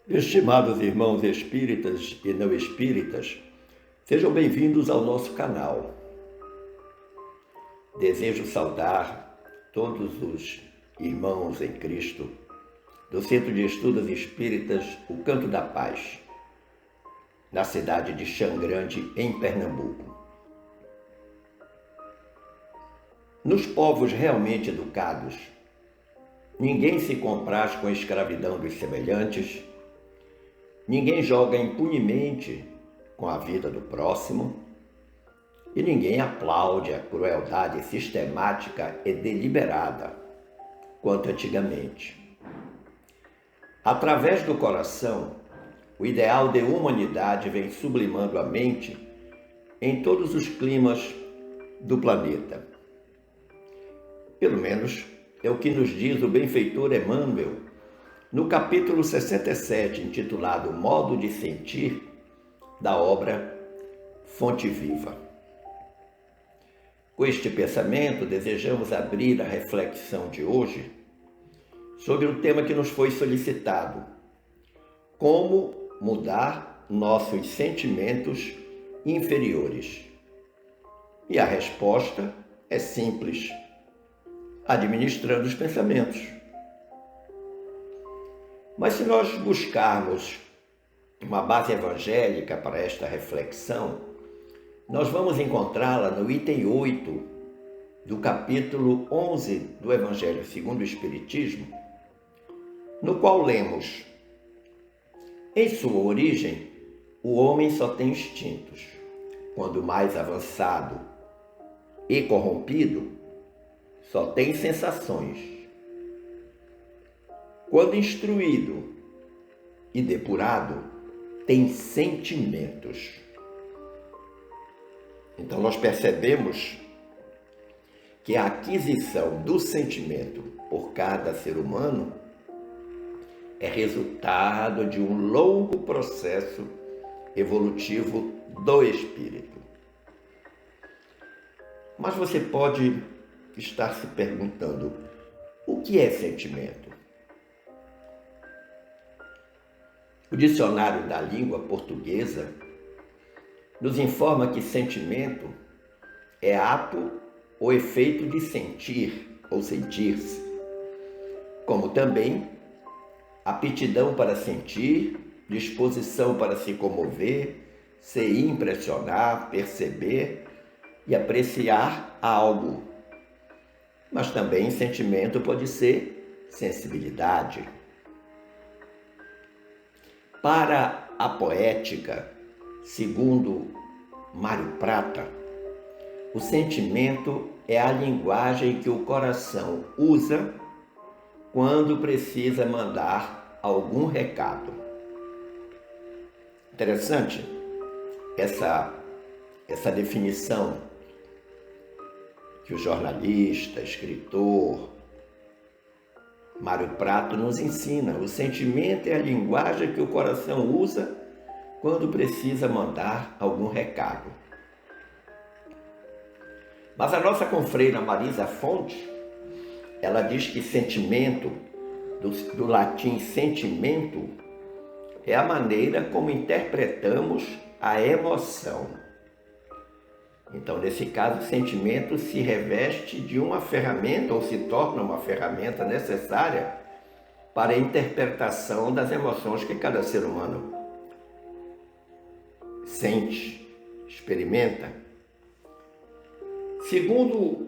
Estimados irmãos espíritas e não espíritas, sejam bem-vindos ao nosso canal. Desejo saudar todos os irmãos em Cristo do Centro de Estudos Espíritas O Canto da Paz, na cidade de Xangrande, em Pernambuco. Nos povos realmente educados, ninguém se compraz com a escravidão dos semelhantes. Ninguém joga impunemente com a vida do próximo e ninguém aplaude a crueldade sistemática e deliberada, quanto antigamente. Através do coração, o ideal de humanidade vem sublimando a mente em todos os climas do planeta. Pelo menos é o que nos diz o benfeitor Emmanuel, no capítulo 67, intitulado Modo de Sentir, da obra Fonte Viva. Com este pensamento, desejamos abrir a reflexão de hoje sobre o tema que nos foi solicitado: como mudar nossos sentimentos inferiores. E a resposta é simples: administrando os pensamentos. Mas se nós buscarmos uma base evangélica para esta reflexão, nós vamos encontrá-la no item 8 do capítulo 11 do Evangelho segundo o Espiritismo, no qual lemos: em sua origem, o homem só tem instintos. Quando mais avançado e corrompido, só tem sensações. Quando instruído e depurado, tem sentimentos. Então nós percebemos que a aquisição do sentimento por cada ser humano é resultado de um longo processo evolutivo do espírito. Mas você pode estar se perguntando: o que é sentimento? O dicionário da língua portuguesa nos informa que sentimento é ato ou efeito de sentir ou sentir-se, como também aptidão para sentir, disposição para se comover, se impressionar, perceber e apreciar algo. Mas também sentimento pode ser sensibilidade. Para a poética, segundo Mário Prata, o sentimento é a linguagem que o coração usa quando precisa mandar algum recado. Interessante essa definição que o jornalista, escritor Mário Prata nos ensina. O sentimento é a linguagem que o coração usa quando precisa mandar algum recado. Mas a nossa confreira Marisa Fonte, ela diz que sentimento, do latim sentimento, é a maneira como interpretamos a emoção. Então, nesse caso, o sentimento se reveste de uma ferramenta ou se torna uma ferramenta necessária para a interpretação das emoções que cada ser humano sente, experimenta. Segundo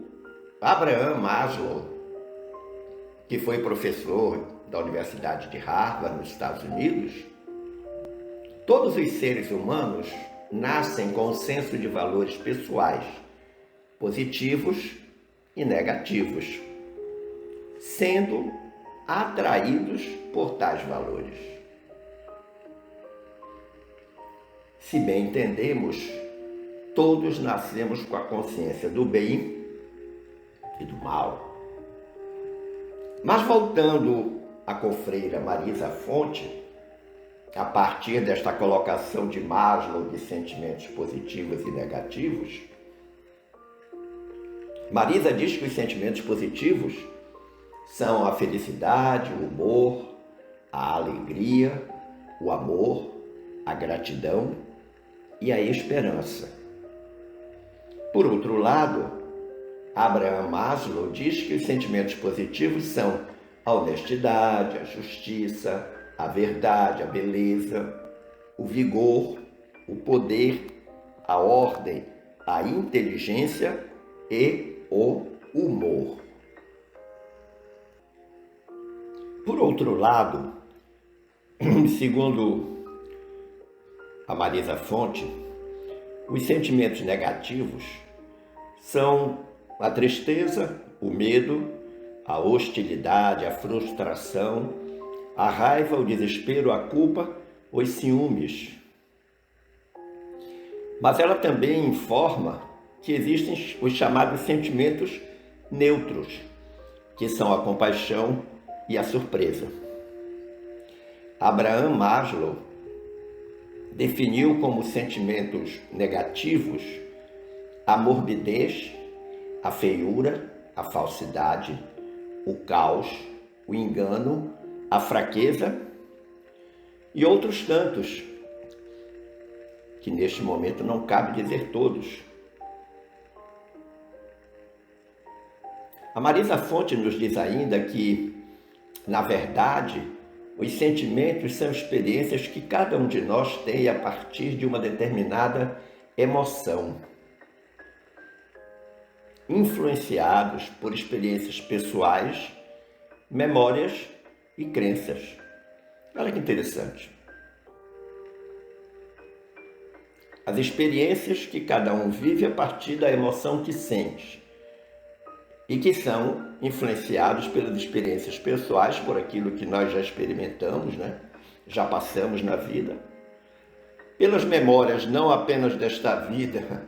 Abraham Maslow, que foi professor da Universidade de Harvard, nos Estados Unidos, todos os seres humanos nascem com um senso de valores pessoais, positivos e negativos, sendo atraídos por tais valores. Se bem entendemos, todos nascemos com a consciência do bem e do mal. Mas voltando à confreira Marisa Fonte, a partir desta colocação de Maslow de sentimentos positivos e negativos, Marisa diz que os sentimentos positivos são a felicidade, o humor, a alegria o amor, a gratidão e a esperança. Por outro lado, Abraham Maslow diz que os sentimentos positivos são a honestidade, a justiça, a verdade, a beleza, o vigor, o poder, a ordem, a inteligência e o humor. Por outro lado, segundo a Marisa Fonte, os sentimentos negativos são a tristeza, o medo, a hostilidade, a frustração, a raiva, o desespero, a culpa, os ciúmes. Mas ela também informa que existem os chamados sentimentos neutros, que são a compaixão e a surpresa. Abraham Maslow definiu como sentimentos negativos a morbidez, a feiura, a falsidade, o caos, o engano, a fraqueza e outros tantos, que neste momento não cabe dizer todos. A Marisa Fonte nos diz ainda que, na verdade, os sentimentos são experiências que cada um de nós tem a partir de uma determinada emoção, influenciados por experiências pessoais, memórias e crenças. Olha que interessante. As experiências que cada um vive a partir da emoção que sente e que são influenciados pelas experiências pessoais, por aquilo que nós já experimentamos, já passamos na vida, pelas memórias não apenas desta vida,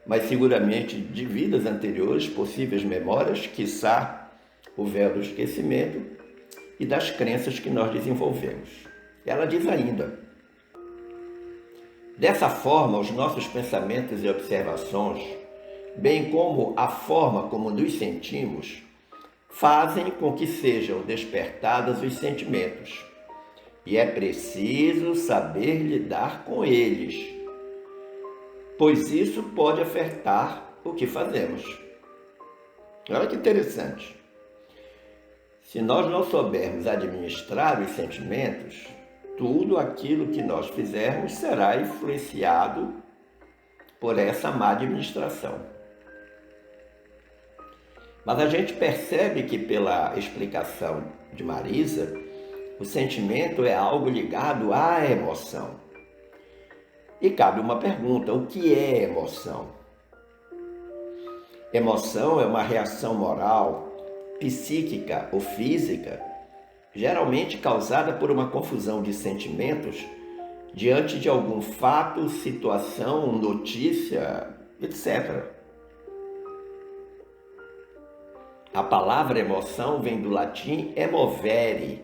mas seguramente de vidas anteriores, possíveis memórias, quiçá o véu do esquecimento, e das crenças que nós desenvolvemos. Ela diz ainda: dessa forma, os nossos pensamentos e observações, bem como a forma como nos sentimos, fazem com que sejam despertados os sentimentos, e é preciso saber lidar com eles, pois isso pode afetar o que fazemos. Olha que interessante. Se nós não soubermos administrar os sentimentos, tudo aquilo que nós fizermos será influenciado por essa má administração. Mas a gente percebe que, pela explicação de Marisa, o sentimento é algo ligado à emoção. E cabe uma pergunta: o que é emoção? Emoção é uma reação moral, psíquica ou física, geralmente causada por uma confusão de sentimentos diante de algum fato, situação, notícia, etc. A palavra emoção vem do latim emovere,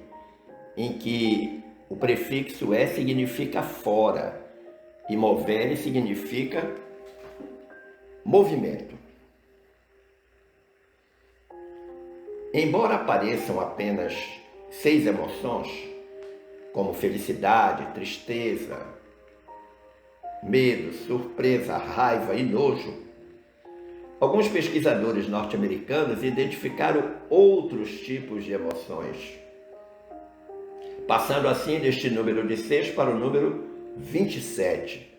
em que o prefixo "é" significa fora e movere significa movimento. Embora apareçam apenas 6 emoções, como felicidade, tristeza, medo, surpresa, raiva e nojo, alguns pesquisadores norte-americanos identificaram outros tipos de emoções, passando assim deste número de 6 para o número 27.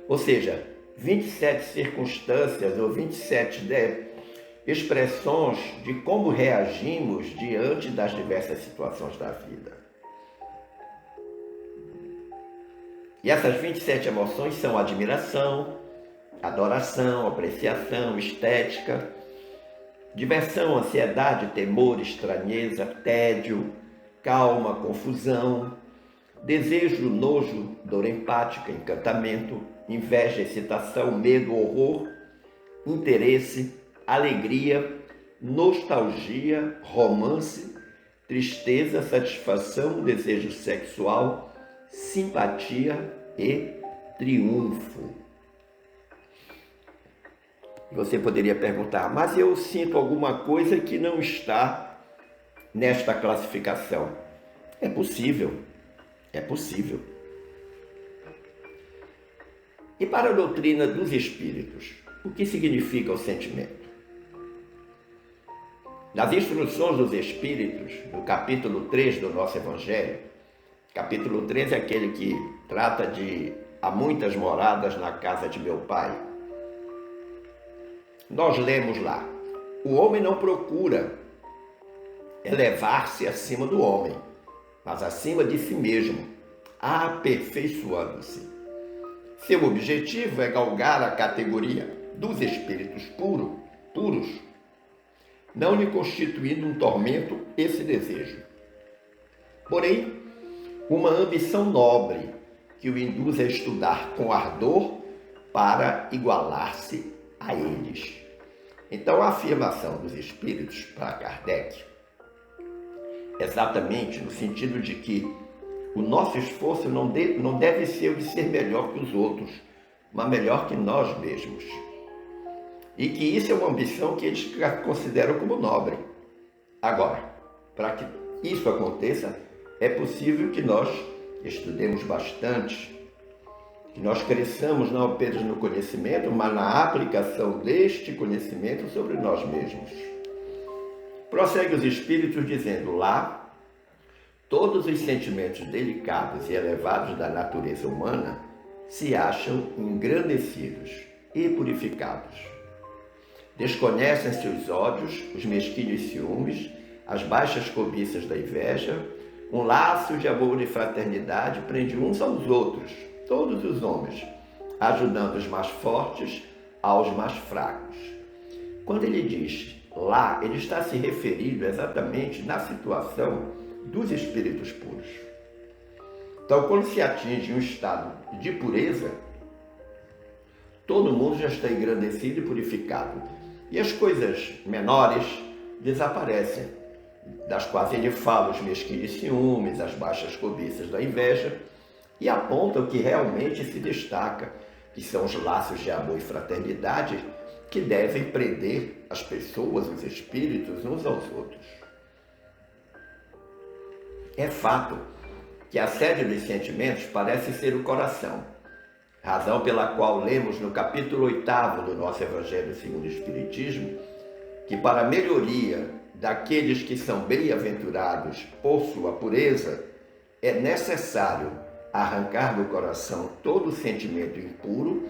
Ou seja, 27 circunstâncias ou 27 expressões de como reagimos diante das diversas situações da vida. E essas 27 emoções são admiração, adoração, apreciação, estética, diversão, ansiedade, temor, estranheza, tédio, calma, confusão, desejo, nojo, dor empática, encantamento, inveja, excitação, medo, horror, interesse, alegria, nostalgia, romance, tristeza, satisfação, desejo sexual, simpatia e triunfo. Você poderia perguntar: mas eu sinto alguma coisa que não está nesta classificação? É possível. É possível. E para a doutrina dos espíritos, o que significa o sentimento? Nas instruções dos espíritos, no capítulo 3 do nosso Evangelho, capítulo 3 é aquele que trata de há muitas moradas na casa de meu pai. Nós lemos lá, o homem não procura elevar-se acima do homem, mas acima de si mesmo, aperfeiçoando-se. Seu objetivo é galgar a categoria dos espíritos puros, não lhe constituindo um tormento esse desejo. Porém, uma ambição nobre que o induz a estudar com ardor para igualar-se a eles. Então, a afirmação dos espíritos para Kardec, exatamente no sentido de que o nosso esforço não deve ser o de ser melhor que os outros, mas melhor que nós mesmos. E que isso é uma ambição que eles consideram como nobre. Agora, para que isso aconteça, é possível que nós estudemos bastante, que nós cresçamos não apenas no conhecimento, mas na aplicação deste conhecimento sobre nós mesmos. Prossegue os espíritos dizendo lá, todos os sentimentos delicados e elevados da natureza humana se acham engrandecidos e purificados. Desconhecem-se os ódios, os mesquinhos ciúmes, as baixas cobiças da inveja. Um laço de amor e fraternidade prende uns aos outros, todos os homens, ajudando os mais fortes aos mais fracos. Quando ele diz lá, ele está se referindo exatamente na situação dos espíritos puros. Então, quando se atinge um estado de pureza, todo mundo já está engrandecido e purificado. E as coisas menores desaparecem, das quais ele fala os mesquinhos ciúmes, as baixas cobiças da inveja, e aponta o que realmente se destaca, que são os laços de amor e fraternidade que devem prender as pessoas, os espíritos, uns aos outros. É fato que a sede dos sentimentos parece ser o coração, razão pela qual lemos no capítulo 8º do nosso Evangelho segundo o Espiritismo, que para a melhoria daqueles que são bem-aventurados por sua pureza, é necessário arrancar do coração todo sentimento impuro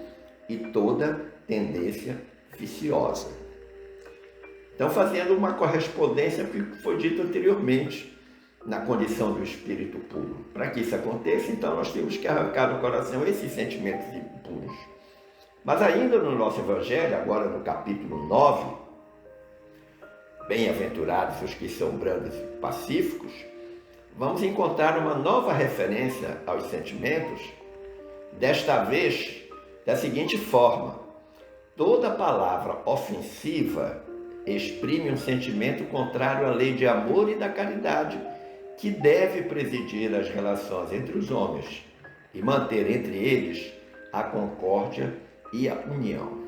e toda tendência viciosa. Então, fazendo uma correspondência com o que foi dito anteriormente, na condição do espírito puro. Para que isso aconteça, então, nós temos que arrancar do coração esses sentimentos impuros. Mas ainda no nosso Evangelho, agora no capítulo 9, bem-aventurados os que são brandos e pacíficos, vamos encontrar uma nova referência aos sentimentos, desta vez da seguinte forma: toda palavra ofensiva exprime um sentimento contrário à lei de amor e da caridade, que deve presidir as relações entre os homens e manter entre eles a concórdia e a união.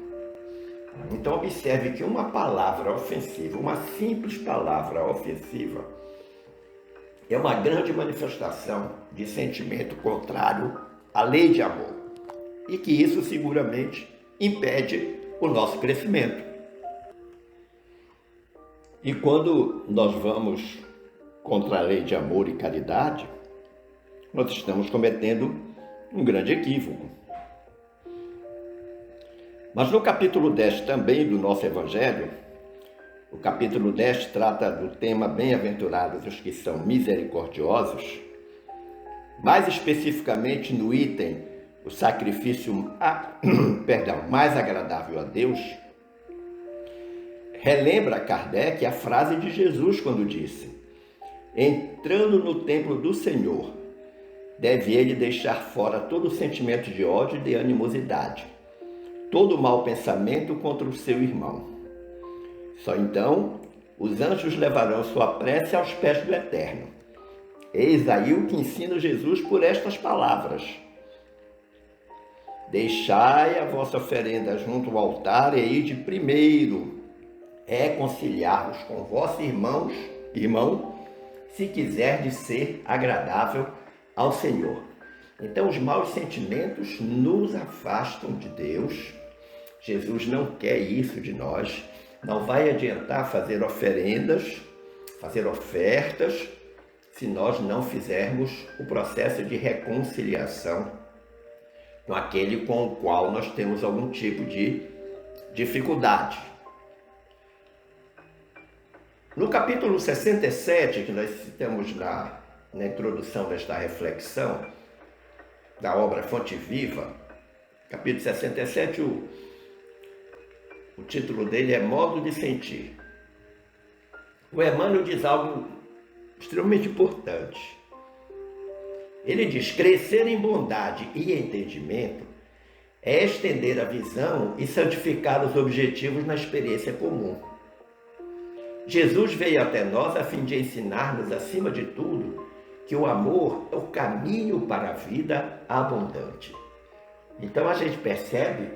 Então observe que uma palavra ofensiva, uma simples palavra ofensiva, é uma grande manifestação de sentimento contrário à lei de amor, e que isso seguramente impede o nosso crescimento. E quando nós vamos contra a lei de amor e caridade, nós estamos cometendo um grande equívoco. Mas no capítulo 10 também do nosso Evangelho, o capítulo 10 trata do tema bem-aventurados os que são misericordiosos, mais especificamente no item o sacrifício mais agradável a Deus. Relembra Kardec a frase de Jesus quando disse: entrando no templo do Senhor, deve ele deixar fora todo sentimento de ódio e de animosidade, todo mau pensamento contra o seu irmão. Só então os anjos levarão sua prece aos pés do Eterno. Eis aí o que ensina Jesus por estas palavras: deixai a vossa oferenda junto ao altar e ide primeiro reconciliar-vos com vossos irmãos, se quiserdes ser agradável ao Senhor. Então, os maus sentimentos nos afastam de Deus. Jesus não quer isso de nós. Não vai adiantar fazer oferendas, fazer ofertas, se nós não fizermos o processo de reconciliação com aquele com o qual nós temos algum tipo de dificuldade. No capítulo 67, que nós citamos na introdução desta reflexão, da obra Fonte Viva, capítulo 67, o título dele é Modo de Sentir. O Emmanuel diz algo extremamente importante. Ele diz: crescer em bondade e entendimento é estender a visão e santificar os objetivos na experiência comum. Jesus veio até nós a fim de ensinar-nos, acima de tudo, que o amor é o caminho para a vida abundante. Então a gente percebe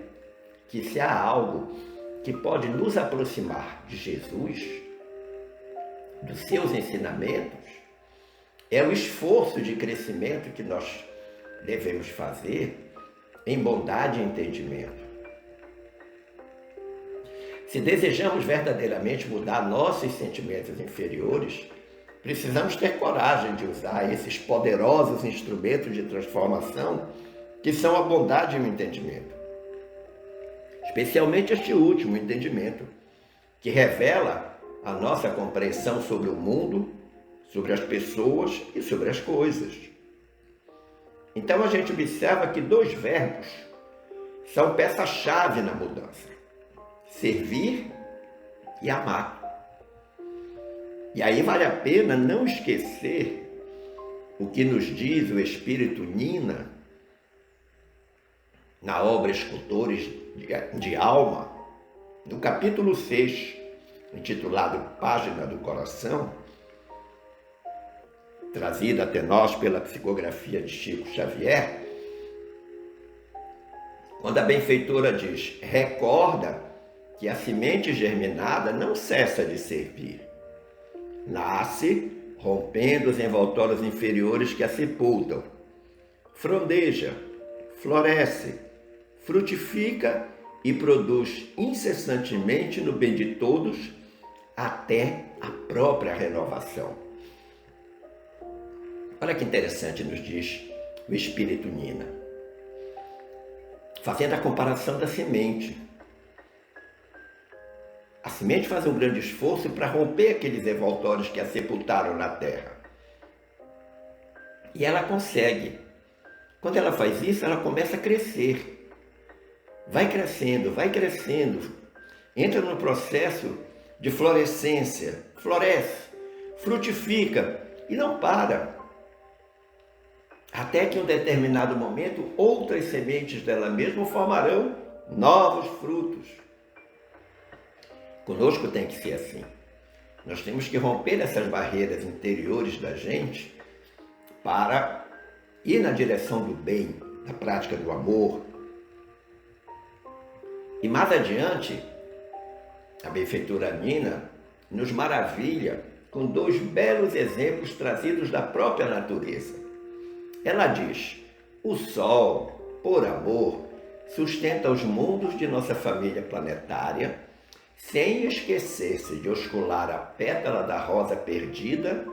que se há algo que pode nos aproximar de Jesus, dos seus ensinamentos, é o esforço de crescimento que nós devemos fazer em bondade e entendimento. Se desejamos verdadeiramente mudar nossos sentimentos inferiores, precisamos ter coragem de usar esses poderosos instrumentos de transformação que são a bondade e o entendimento. Especialmente este último, entendimento, que revela a nossa compreensão sobre o mundo, sobre as pessoas e sobre as coisas. Então a gente observa que dois verbos são peça-chave na mudança: servir e amar. E aí vale a pena não esquecer o que nos diz o Espírito Nina na obra Escultores de Alma, no capítulo 6, intitulado Página do Coração, trazida até nós pela psicografia de Chico Xavier, quando a benfeitora diz: recorda que a semente germinada não cessa de servir. Nasce rompendo os envoltórios inferiores que a sepultam. Frondeja, floresce, frutifica e produz incessantemente no bem de todos até a própria renovação. Olha que interessante nos diz o Espírito Nina, fazendo a comparação da semente. A semente faz um grande esforço para romper aqueles envoltórios que a sepultaram na terra. E ela consegue. Quando ela faz isso, ela começa a crescer. Vai crescendo, entra no processo de florescência, floresce, frutifica e não para. Até que em um determinado momento, outras sementes dela mesma formarão novos frutos. Conosco tem que ser assim. Nós temos que romper essas barreiras interiores da gente para ir na direção do bem, da prática do amor. E mais adiante, a benfeitora Nina nos maravilha com dois belos exemplos trazidos da própria natureza. Ela diz: o Sol, por amor, sustenta os mundos de nossa família planetária, sem esquecer-se de oscular a pétala da rosa perdida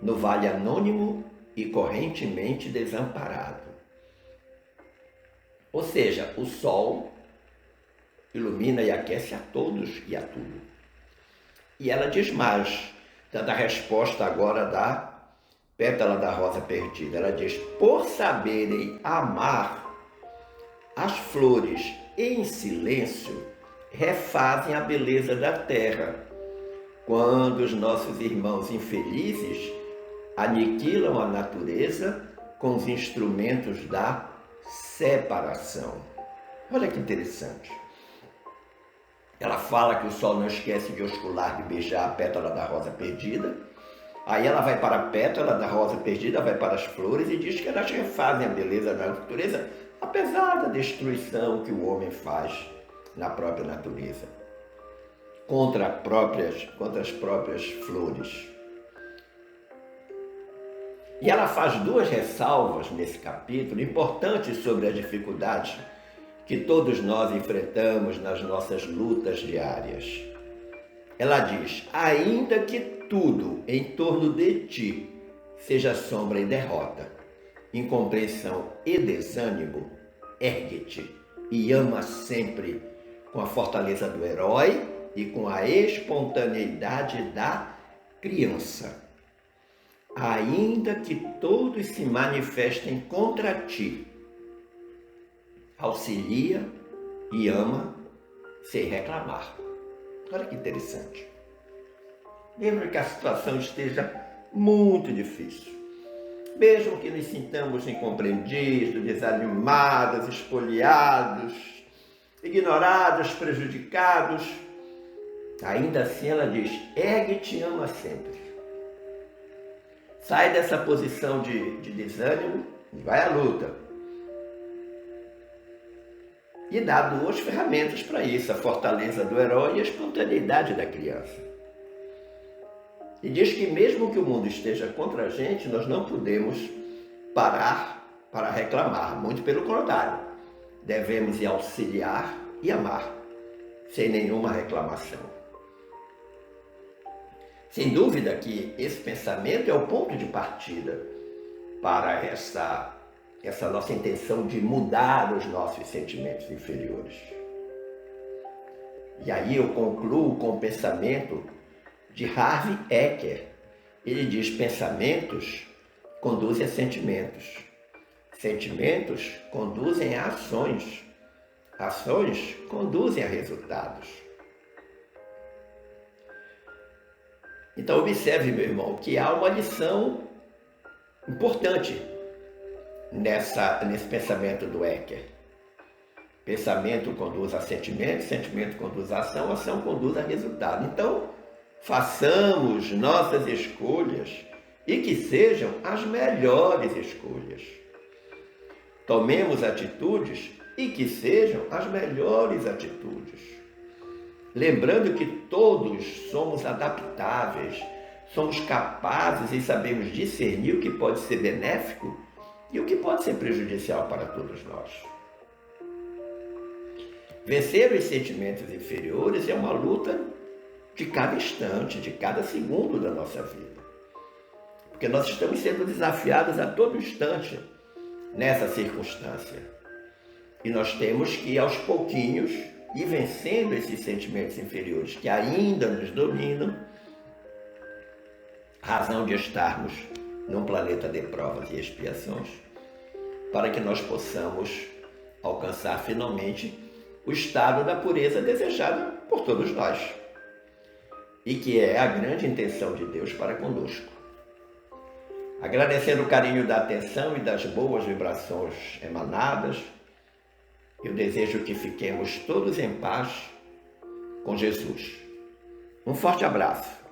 no vale anônimo e correntemente desamparado. Ou seja, o sol ilumina e aquece a todos e a tudo. E ela diz mais, dando a resposta agora da pétala da rosa perdida. Ela diz: por saberem amar, as flores em silêncio refazem a beleza da terra, quando os nossos irmãos infelizes aniquilam a natureza com os instrumentos da separação. Olha que interessante. Ela fala que o sol não esquece de oscular, de beijar a pétala da rosa perdida. Aí ela vai para a pétala da rosa perdida, vai para as flores e diz que elas refazem a beleza da natureza, apesar da destruição que o homem faz na própria natureza, contra as próprias flores. E ela faz duas ressalvas nesse capítulo importantes sobre as dificuldades que todos nós enfrentamos nas nossas lutas diárias. Ela diz: ainda que tudo em torno de ti seja sombra e derrota, incompreensão e desânimo, ergue-te e ama sempre com a fortaleza do herói e com a espontaneidade da criança. Ainda que todos se manifestem contra ti, auxilia e ama sem reclamar. Olha que interessante. Mesmo que a situação esteja muito difícil, mesmo que nos sintamos incompreendidos, desanimados, espoliados, ignorados, prejudicados, ainda assim ela diz: ergue-te e ama sempre. Sai dessa posição de desânimo e vai à luta. E dá duas ferramentas para isso: a fortaleza do herói e a espontaneidade da criança. E diz que mesmo que o mundo esteja contra a gente, nós não podemos parar para reclamar. Muito pelo contrário, devemos auxiliar e amar, sem nenhuma reclamação. Sem dúvida que esse pensamento é o ponto de partida para essa nossa intenção de mudar os nossos sentimentos inferiores. E aí eu concluo com o pensamento de Harvey Eker. Ele diz: pensamentos conduzem a sentimentos, sentimentos conduzem a ações, ações conduzem a resultados. Então observe, meu irmão, que há uma lição importante nesse pensamento do Eker. Pensamento conduz a sentimento, sentimento conduz a ação, ação conduz a resultado. Então, façamos nossas escolhas e que sejam as melhores escolhas. Tomemos atitudes e que sejam as melhores atitudes. Lembrando que todos somos adaptáveis, somos capazes e sabemos discernir o que pode ser benéfico e o que pode ser prejudicial para todos nós. Vencer os sentimentos inferiores é uma luta de cada instante, de cada segundo da nossa vida. Porque nós estamos sendo desafiados a todo instante nessa circunstância. E nós temos que, aos pouquinhos, ir vencendo esses sentimentos inferiores que ainda nos dominam, razão de estarmos num planeta de provas e expiações, para que nós possamos alcançar finalmente o estado da pureza desejada por todos nós, e que é a grande intenção de Deus para conosco. Agradecendo o carinho da atenção e das boas vibrações emanadas, eu desejo que fiquemos todos em paz com Jesus. Um forte abraço.